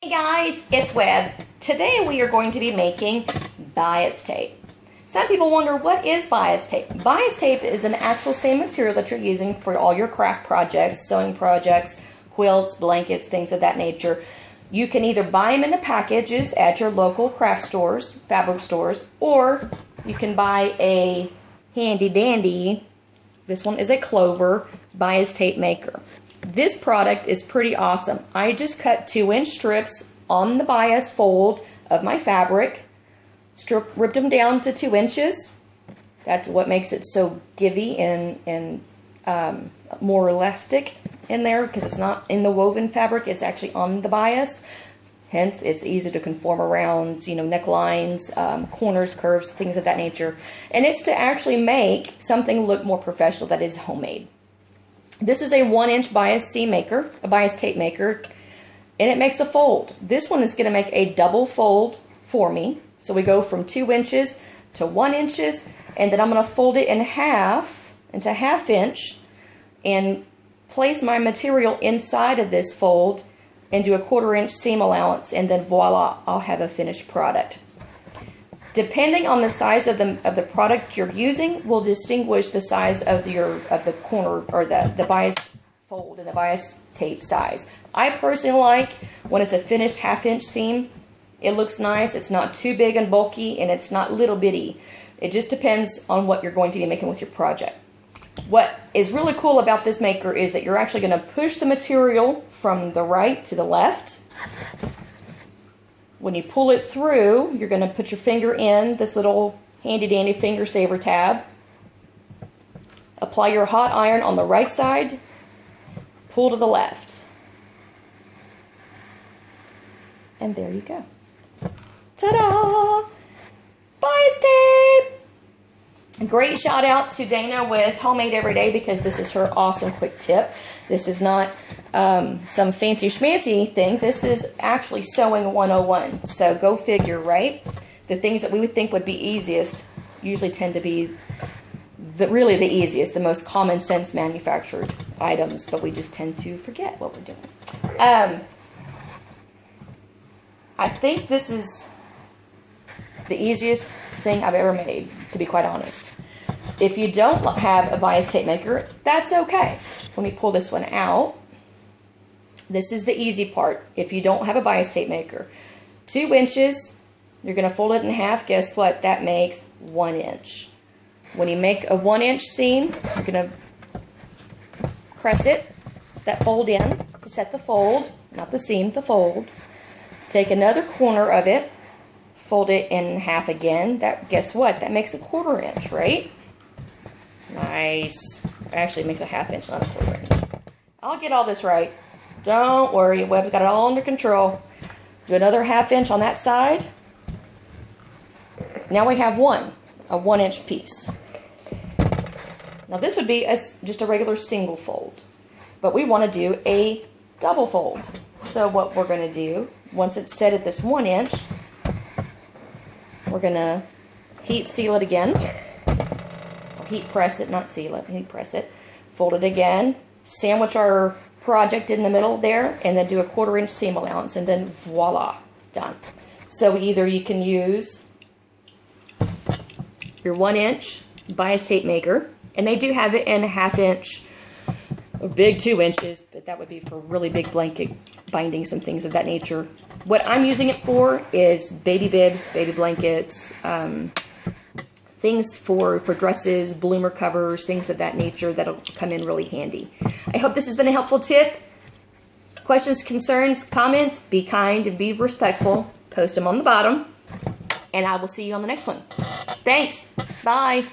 Hey guys, it's Web. Today we are going to be making bias tape. Some people wonder, what is bias tape? Bias tape is an actual same material that you're using for all your craft projects, sewing projects, quilts, blankets, things of that nature. You can either buy them in the packages at your local craft stores, fabric stores, or you can buy a handy dandy, this one is a Clover, bias tape maker. This product is pretty awesome. I just cut 2-inch strips on the bias fold of my fabric, ripped them down to 2 inches. That's what makes it so givey and more elastic in there, because it's not in the woven fabric, it's actually on the bias. Hence, it's easy to conform around, necklines, corners, curves, things of that nature. And it's to actually make something look more professional that is homemade. This is a 1-inch bias tape maker, and it makes a fold. This one is going to make a double fold for me. So we go from 2 inches to 1 inch, and then I'm going to fold it in half, into 1/2 inch, and place my material inside of this fold and do a 1/4 inch seam allowance, and then voila, I'll have a finished product. Depending on the size of the product you're using will distinguish the size of the corner or the bias fold and the bias tape size. I personally like when it's a finished 1/2 inch seam. It looks nice, it's not too big and bulky, and it's not little bitty. It just depends on what you're going to be making with your project. What is really cool about this maker is that you're actually going to push the material from the right to the left. When you pull it through, you're going to put your finger in this little handy dandy finger saver tab. Apply your hot iron on the right side. Pull to the left. And there you go. Ta-da! Bias tape! A great shout out to Dana with Homemade Every Day, because this is her awesome quick tip. This is not some fancy schmancy thing. This is actually sewing 101. So go figure, right? The things that we would think would be easiest usually tend to be really the easiest, the most common sense manufactured items, but we just tend to forget what we're doing. I think this is the easiest thing I've ever made, to be quite honest. If you don't have a bias tape maker, that's okay. Let me pull this one out. This is the easy part. If you don't have a bias tape maker, 2 inches, you're going to fold it in half. Guess what? That makes 1 inch. When you make a 1-inch seam, you're going to press that fold in to set the fold, not the seam, the fold. Take another corner of it, fold it in half again. Guess what? That makes a 1/4 inch, right? Nice. Actually, it makes a 1/2 inch, not a 1/4 inch. I'll get all this right. Don't worry, Web's got it all under control. Do another 1/2 inch on that side. Now we have a 1-inch piece. Now this would be just a regular single fold, but we want to do a double fold. So what we're going to do, once it's set at this 1 inch, we're going to heat seal it again. Or heat press it, not seal it, heat press it. Fold it again, sandwich our project in the middle there, and then do a 1/4 inch seam allowance, and then voila, done. So either you can use your 1-inch bias tape maker, and they do have it in a 1/2 inch or big 2 inches, but that would be for really big blanket bindings and things of that nature. What I'm using it for is baby bibs, baby blankets, things for dresses, bloomer covers, things of that nature that'll come in really handy. I hope this has been a helpful tip. Questions, concerns, comments, be kind and be respectful. Post them on the bottom, and I will see you on the next one. Thanks. Bye.